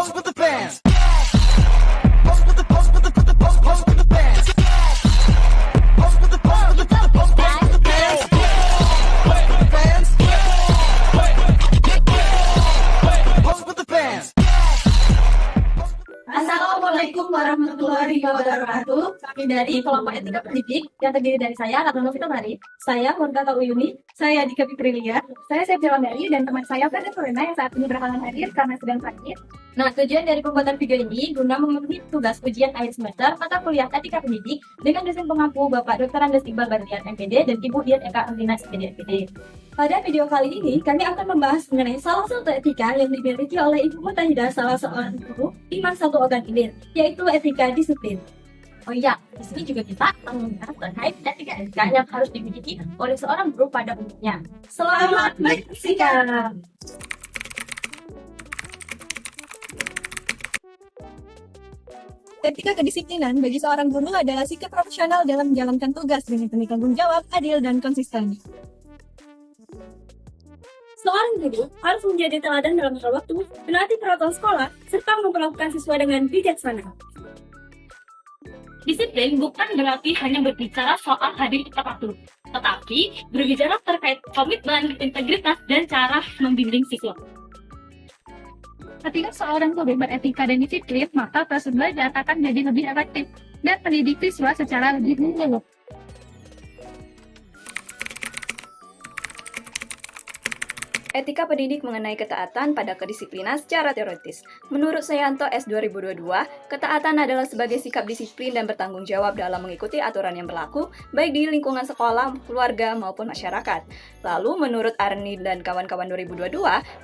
pose with the fans. Pose with the pose with the pose with the fans. Pose with the pose with the pose with the fans. Pose with the fans. Pose with the fans. Assalamualaikum warahmatullahi wabarakatuh. Kami dari kelompok etika pendidik yang terdiri dari saya, Ratna Novita Mari, saya Murtata Uyuni, saya Dika Fitrilia, saya Septiawan Dari, dan teman saya Ferdinand Sorena yang saat ini berhalangan hadir karena sedang sakit. Nah, tujuan dari pembuatan video ini guna memenuhi tugas ujian akhir semester mata kuliah etika pendidik dengan dosen pengampu Bapak Dr. Andes Iqbal Barlian MPD dan Ibu Dian Eka Anglina SPD MPD. Pada video kali ini, kami akan membahas mengenai salah satu etika yang dimiliki oleh Ibu Mutahidah, salah seorang guru di satu organ hilir, yaitu etika disiplin. Oh iya, di sini juga kita akan membahas terkait etika yang harus dimiliki oleh seorang guru pada umumnya. Selamat menyaksikan! Etika kedisiplinan bagi seorang guru adalah sikap profesional dalam menjalankan tugas dengan penuh tanggung jawab, adil, dan konsisten. Seorang guru harus menjadi teladan dalam mengatur waktu, menaati peraturan sekolah, serta memperlakukan siswa dengan bijaksana. Disiplin bukan berarti hanya berbicara soal hadir tepat waktu, tetapi berbicara terkait komitmen, integritas, dan cara membimbing siswa. Ketika seorang guru beretika dan disiplin, maka proses belajar akan jadi lebih efektif dan mendidik siswa secara lebih menyeluruh. Etika pendidik mengenai ketaatan pada kedisiplinan secara teoritis. Menurut Sayanto S. 2022, ketaatan adalah sebagai sikap disiplin dan bertanggung jawab dalam mengikuti aturan yang berlaku, baik di lingkungan sekolah, keluarga, maupun masyarakat. Lalu, menurut Arni dan kawan-kawan 2022,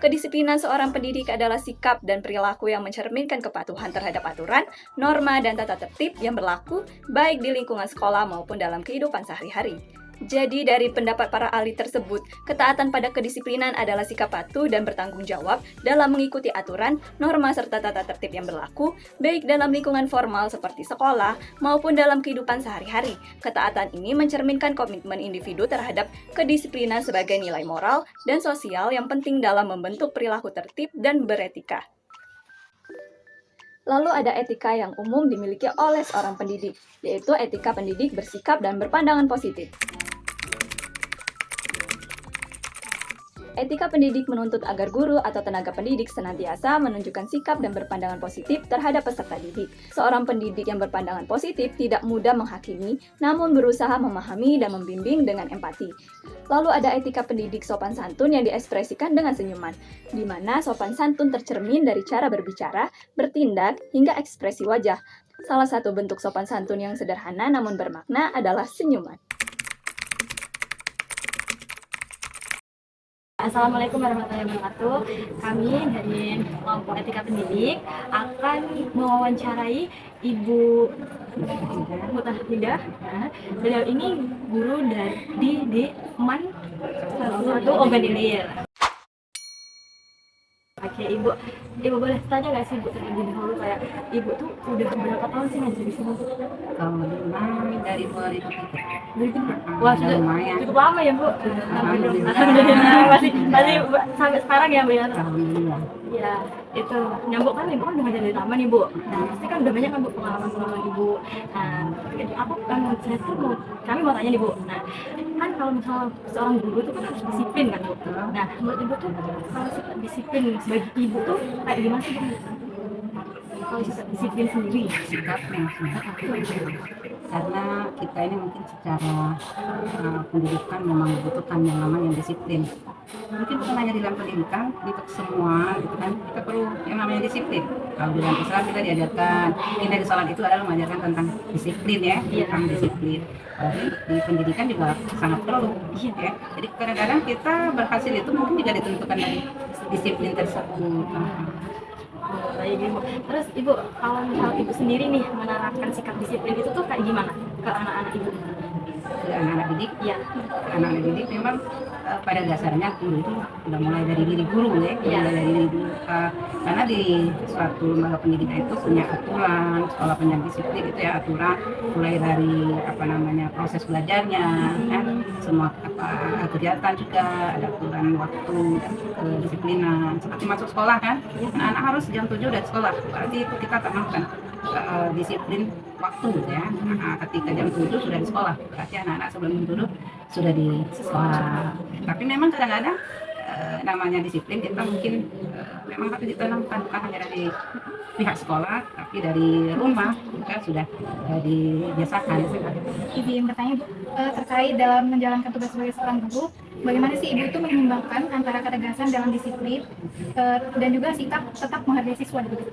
kedisiplinan seorang pendidik adalah sikap dan perilaku yang mencerminkan kepatuhan terhadap aturan, norma, dan tata tertib yang berlaku, baik di lingkungan sekolah maupun dalam kehidupan sehari-hari. Jadi dari pendapat para ahli tersebut, ketaatan pada kedisiplinan adalah sikap patuh dan bertanggung jawab dalam mengikuti aturan, norma, serta tata tertib yang berlaku, baik dalam lingkungan formal seperti sekolah maupun dalam kehidupan sehari-hari. Ketaatan ini mencerminkan komitmen individu terhadap kedisiplinan sebagai nilai moral dan sosial yang penting dalam membentuk perilaku tertib dan beretika. Lalu ada etika yang umum dimiliki oleh seorang pendidik, yaitu etika pendidik bersikap dan berpandangan positif. Etika pendidik menuntut agar guru atau tenaga pendidik senantiasa menunjukkan sikap dan berpandangan positif terhadap peserta didik. Seorang pendidik yang berpandangan positif tidak mudah menghakimi, namun berusaha memahami dan membimbing dengan empati. Lalu ada etika pendidik sopan santun yang diekspresikan dengan senyuman, di mana sopan santun tercermin dari cara berbicara, bertindak, hingga ekspresi wajah. Salah satu bentuk sopan santun yang sederhana namun bermakna adalah senyuman. Assalamualaikum warahmatullahi wabarakatuh. Kami dari kelompok etika pendidik akan mewawancarai Ibu Mutahidah. Beliau ini guru di MAN satu organ hilir. Oke, Ibu boleh tanya nggak sih Ibu terlebih dahulu kayak Ibu tuh udah berapa tahun sih ngajar di sini? Dari 2003. Wah, sudah lumayan. cukup lama ya Bu? Alhamdulillah. masih sampai sekarang ya Bu ya? Alhamdulillah. Ya, itu nyambung kan Ibu kan udah ngajar di taman nih Bu. Nah, pasti kan udah banyak kan Bu pengalaman Ibu. Nah, aku kan kami mau tanya nih Bu. Nah, kan kalau misalnya seorang guru itu kan harus disiplin kan Bu. Nah, menurut Ibu tuh kalau sikap disiplin sebagai Ibu tuh kayak gimana sih Bu? Kalau sikap disiplin sendiri Sikapnya karena kita ini mungkin secara pendidikan memang membutuhkan yang namanya disiplin. Mungkin bukan hanya di dalam pendidikan, untuk semua gitu kan, kita perlu yang namanya disiplin. Kalau di dalam Islam kita diajarkan, ini dari sholat itu adalah mengajarkan tentang disiplin ya, tentang disiplin. Di pendidikan juga sangat perlu ya. Jadi kadang-kadang kita berhasil itu mungkin juga ditentukan dari disiplin tersebut. Baik Ibu. Terus Ibu, kalau misal Ibu sendiri nih menerapkan sikap disiplin itu tuh kayak gimana ke anak-anak Ibu? ke anak-anak didik, Iya. anak-anak didik memang pada dasarnya guru itu udah mulai dari diri guru ya, Iya. mulai dari diri guru. Karena di suatu lembaga pendidikan itu punya aturan, sekolah punya disiplin itu ya aturan, mulai dari apa namanya proses belajarnya, kan, semua kegiatan juga ada aturan waktu dan kedisiplinan. Seperti masuk sekolah kan, anak-anak harus jam 7 udah sekolah, berarti itu kita tanamkan disiplin waktu ya. Ketika jam 7 sudah di sekolah, berarti anak-anak sebelum duduk sudah di sekolah. Tapi memang kadang-kadang namanya disiplin kita mungkin memang harus ditanamkan bukan hanya dari pihak sekolah, tapi dari rumah juga sudah dibiasakan. Ibu yang bertanya Bu, terkait dalam menjalankan tugas sebagai seorang guru, bagaimana sih Ibu itu menyeimbangkan antara ketegasan dalam disiplin dan juga sikap tetap menghargai siswa gitu?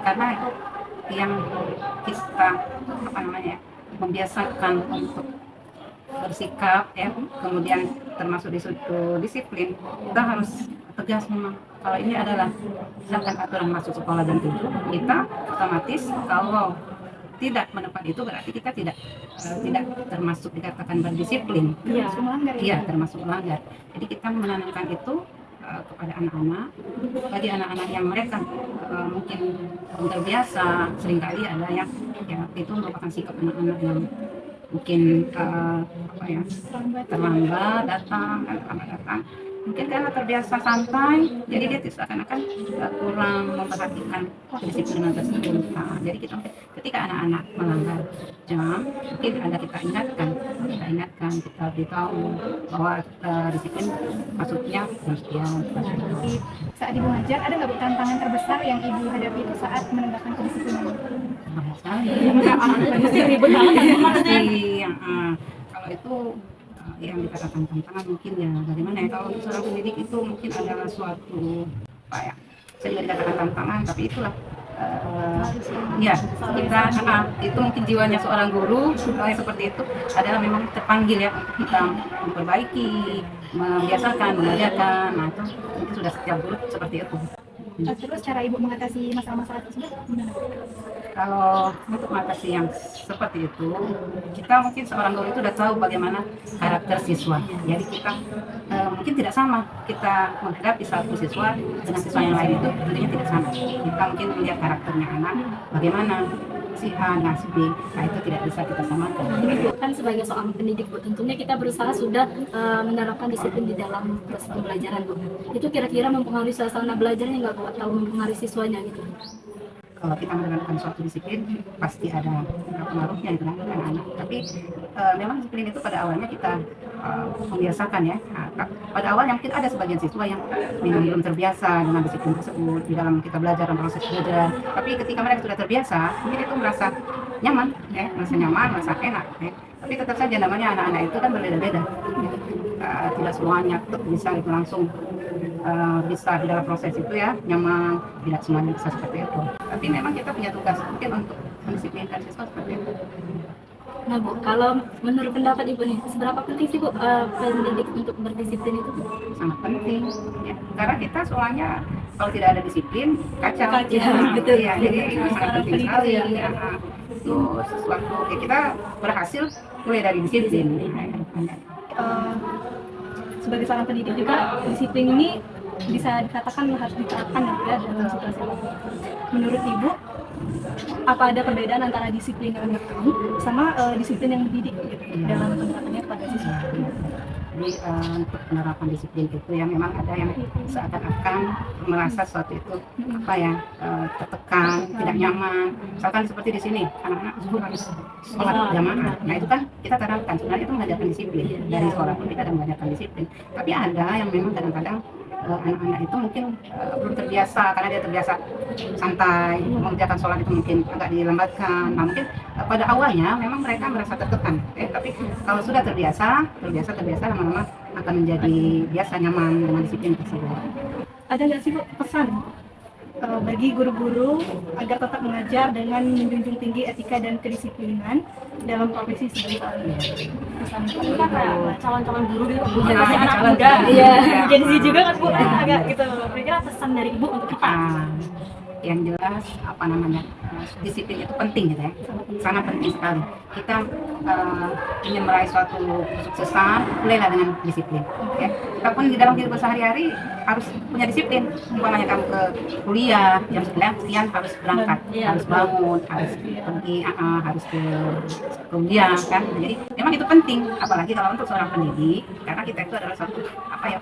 Karena itu yang kita apa namanya membiasakan untuk bersikap ya, kemudian termasuk di situ disiplin, kita harus tegas memang. Kalau ini adalah misalkan aturan masuk sekolah jam 7, kita otomatis kalau tidak menepati itu berarti kita tidak termasuk dikatakan berdisiplin. Iya. Iya, termasuk melanggar. Jadi kita menanamkan itu kepada anak-anak, bagi anak-anak yang mereka mungkin belum terbiasa, seringkali ada yang ya itu merupakan sikap anak-anak yang mungkin terlambat datang, mungkin karena terbiasa santai, jadi dia seakan-akan kurang memperhatikan kedisiplinan tersebut. Jadi ketika anak-anak melanggar jam, mungkin ada kita ingatkan, kita beritahu bahwa disiplin maksudnya jam sekian. Saat Ibu ngajar, ada nggak Bu tantangan terbesar yang Ibu hadapi itu saat menegakkan kedisiplinan? Banyak sekali. Mesti ribet banget kan maksudnya. Kalau itu yang dikatakan tantangan mungkin ya bagaimana ya, kalau seorang pendidik itu mungkin adalah suatu apa ya, saya juga dikatakan tantangan, tapi itulah ya kita itu mungkin jiwanya seorang guru seperti itu adalah memang terpanggil ya untuk kita memperbaiki, membiasakan, mengajarkan. Nah itu mungkin sudah setiap guru seperti itu. Terus cara Ibu mengatasi masalah-masalah tersebut gimana? Kalau untuk mengatasi yang seperti itu, kita mungkin seorang guru itu sudah tahu bagaimana karakter siswa. Jadi kita mungkin tidak sama kita menghadapi satu siswa dengan siswa yang lain, itu tentunya tidak sama. Kita mungkin melihat karakternya anak, bagaimana si A dan si B, nah itu tidak bisa kita samakan. Kan sebagai seorang pendidik Bu, tentunya kita berusaha sudah menerapkan disiplin di dalam proses pembelajaran Bu. Itu kira-kira mempengaruhi suasana belajarnya nggak Bu, atau mempengaruhi siswanya gitu? Kalau kita menerapkan suatu disiplin pasti ada pengaruhnya itu dengan anak-anak. Tapi memang disiplin itu pada awalnya kita membiasakan ya. Nah, pada awalnya mungkin ada sebagian siswa yang memang belum terbiasa dengan disiplin tersebut di dalam kita belajar dan proses belajar. Tapi ketika mereka sudah terbiasa, mungkin itu merasa nyaman, ya, merasa enak. Ya. Tapi tetap saja namanya anak-anak itu kan berbeda-beda. Tidak semuanya bisa itu langsung bisa di dalam proses itu ya nyaman, tidak semuanya bisa seperti itu. Tapi memang kita punya tugas mungkin untuk mendisiplinkan siswa seperti itu. Nah Bu, kalau menurut pendapat Ibu nih, seberapa penting sih Bu pendidik untuk berdisiplin itu? Sangat penting ya, karena kita soalnya kalau tidak ada disiplin kacau. Betul. Ya, jadi itu sangat penting sekali ya. Itu sesuatu ya, kita berhasil mulai dari disiplin. Sebagai seorang pendidik juga, disiplin ini bisa dikatakan harus diterapkan ya dalam situasi apapun. Menurut Ibu, apa ada perbedaan antara disiplin yang mengekang sama disiplin yang mendidik gitu, dalam penerapannya pada siswa? Jadi untuk penerapan disiplin itu ya memang ada yang seakan-akan merasa sesuatu itu apa ya tertekan, tidak nyaman. Misalkan seperti di sini anak-anak zuhur harus sholat jamaah. Nah itu kan kita tanamkan sebenarnya itu mengajarkan disiplin, dari sekolah pun kita ada mengajarkan disiplin. Tapi ada yang memang kadang-kadang anak-anak itu mungkin belum terbiasa karena dia terbiasa santai, mengerjakan sholat itu mungkin agak dilambatkan. Nah mungkin pada awalnya memang mereka merasa tertekan, tapi kalau sudah terbiasa lama-lama akan menjadi biasa, nyaman dengan disiplin tersebut. Ada nggak sih Bu pesan bagi guru-guru agar tetap mengajar dengan menjunjung tinggi etika dan kedisiplinan dalam profesi sebagai seorang guru? Ini kan kayak calon-calon guru gitu, Iya, masih anak calon muda, guru. iya, Iya. Gen Z juga kan Bu, agak gitu. Kira-kira pesan dari Ibu untuk kita? Yang jelas disiplin itu penting gitu ya, sangat penting sekali. Kita ingin meraih suatu kesuksesan, mulailah dengan disiplin. Ya. Kita pun di dalam kehidupan sehari-hari harus punya disiplin. Umpamanya kamu ke kuliah jam sekian harus berangkat, harus bangun, harus pergi, harus ke kuliah kan. Jadi memang itu penting, apalagi kalau untuk seorang pendidik, karena kita itu adalah satu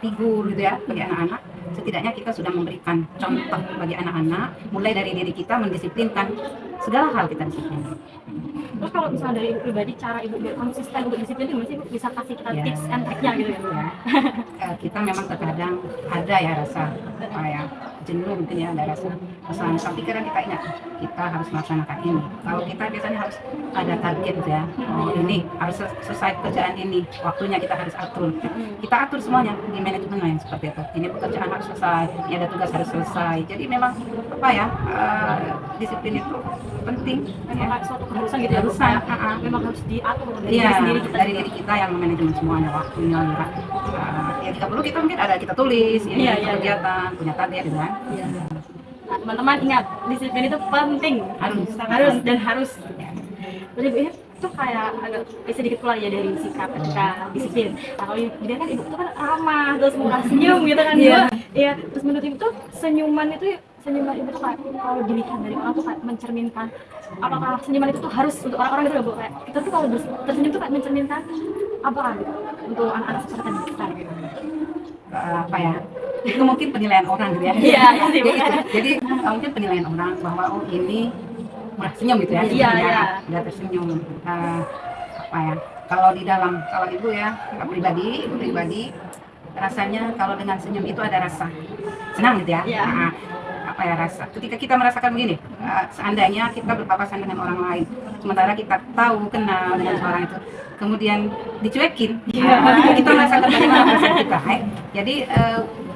figur gitu ya bagi anak-anak. Setidaknya kita sudah memberikan contoh bagi anak-anak, mulai dari diri kita mendisiplinkan segala hal kita disiplin. Terus kalau misalnya dari ibu pribadi, cara ibu biar konsisten untuk disiplin itu masih bisa kasih kita tips and triknya gitu ya? Kita memang terkadang ada ya rasa jenuh mungkin ya, ada rasa bosan. Tapi kadang kita ingat kita harus melaksanakan ini. Kalau kita biasanya harus ada target ya, ini harus selesai pekerjaan ini, waktunya kita harus atur. Kita atur semuanya di manajemen lain seperti itu. Ini pekerjaan harus selesai, ini ada tugas harus selesai. Jadi memang disiplin itu penting. Memang suatu keharusan gitu ya, memang harus diatur dari Iya, diri sendiri kita. dari diri kita yang memanajemen semuanya, waktunya ya jika perlu kita mungkin ada kita tulis ini kegiatan, punya target gitu kan. Nah, teman-teman ingat, disiplin itu penting, harus. Jadi ibu itu kayak agak sedikit keluar ya dari sikap ketika disiplin. Nah, kalau dia kan ibu itu kan ramah, terus murah senyum gitu kan. Iya, terus menurut ibu tuh senyuman ibu tuh kayak kalau dilihat dari orang tuh kayak mencerminkan apakah senyuman itu tuh harus untuk orang-orang gitu ya Bu, kayak kita tuh kalau tersenyum tuh kayak mencerminkan apa gitu untuk anak-anak seperti kita gitu. Itu mungkin penilaian orang gitu ya. Iya, jadi mungkin penilaian orang bahwa ini murah senyum gitu ya. Udah tersenyum. Kalau ibu ya, ibu pribadi rasanya kalau dengan senyum itu ada rasa senang gitu ya. Rasa ketika kita merasakan begini, seandainya kita berpapasan dengan orang lain, sementara kita tahu kenal dengan orang itu, kemudian dicuekin, kita merasakan bagaimana perasaan kita. Jadi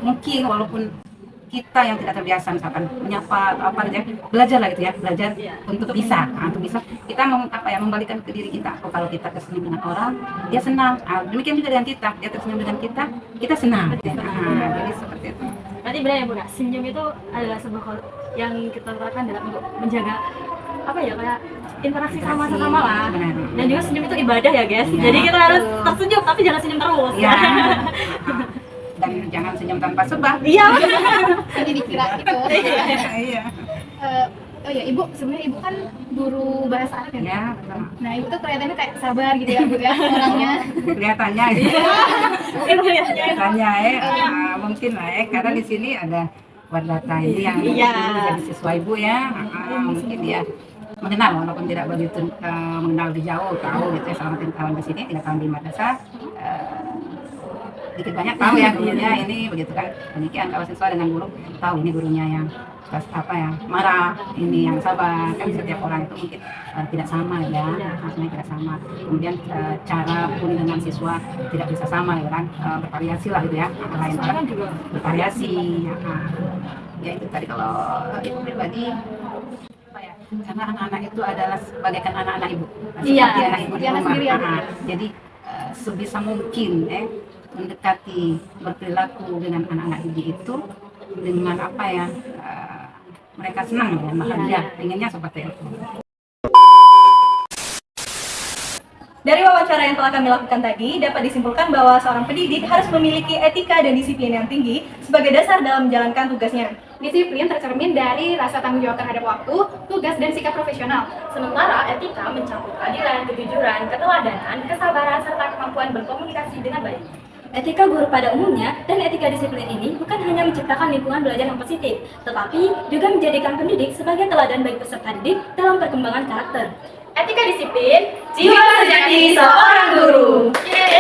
mungkin walaupun kita yang tidak terbiasa misalkan menyapa atau apa gitu ya, belajarlah gitu ya, belajar untuk bisa kita membalikan ke diri kita. Kalau kita tersenyum dengan orang, dia senang. Demikian juga dengan kita, dia tersenyum dengan kita senang. Jadi seperti itu. Berarti benar ya Bu, senyum itu adalah sebuah hal yang kita lakukan dalam untuk menjaga kayak interaksi sama sesama lah. Dan juga senyum itu ibadah ya guys. Jadi kita harus tersenyum tapi jangan senyum terus. Dan jangan senyum tanpa sebab. Jadi dikira gitu. Iya. Oh ya, Ibu, sebenarnya Ibu kan guru bahasa Arab ya? Ya, betul. Nah, Ibu tuh kelihatannya kayak sabar gitu ya, Bu ya, orangnya. Kelihatannya mungkin lah karena di sini ada Wardata ini yang menjadi siswa Ibu ya. Mungkin dia mengenal walaupun tidak begitu mengenal di jauh, tahu gitu ya, selama 3 tahun di sini, 3 tahun di madrasah. Dikit banyak tahu ya gurunya ini begitu kan. Demikian kalau siswa dengan guru tahu ini gurunya yang marah, ini yang sabar. Kan setiap orang itu mungkin tidak sama ya, maksudnya tidak sama. Kemudian cara pun dengan siswa tidak bisa sama ya kan, bervariasi lah gitu ya. Lain orang juga bervariasi. Ya itu tadi kalau ibu pribadi karena anak-anak itu adalah bagaikan anak-anak ibu. Seperti anak ibu di rumah. Jadi sebisa mungkin mendekati, berperilaku dengan anak-anak didik itu dengan mereka senang ya, bahagia, pengennya seperti itu. Dari wawancara yang telah kami lakukan tadi, dapat disimpulkan bahwa seorang pendidik harus memiliki etika dan disiplin yang tinggi sebagai dasar dalam menjalankan tugasnya. Disiplin tercermin dari rasa tanggung jawab terhadap waktu, tugas, dan sikap profesional. Sementara etika mencakup keadilan, kejujuran, keteladanan, kesabaran, serta kemampuan berkomunikasi dengan baik. Etika guru pada umumnya dan etika disiplin ini bukan hanya menciptakan lingkungan belajar yang positif, tetapi juga menjadikan pendidik sebagai teladan bagi peserta didik dalam perkembangan karakter. Etika disiplin, jiwa sejati seorang guru. Yeay!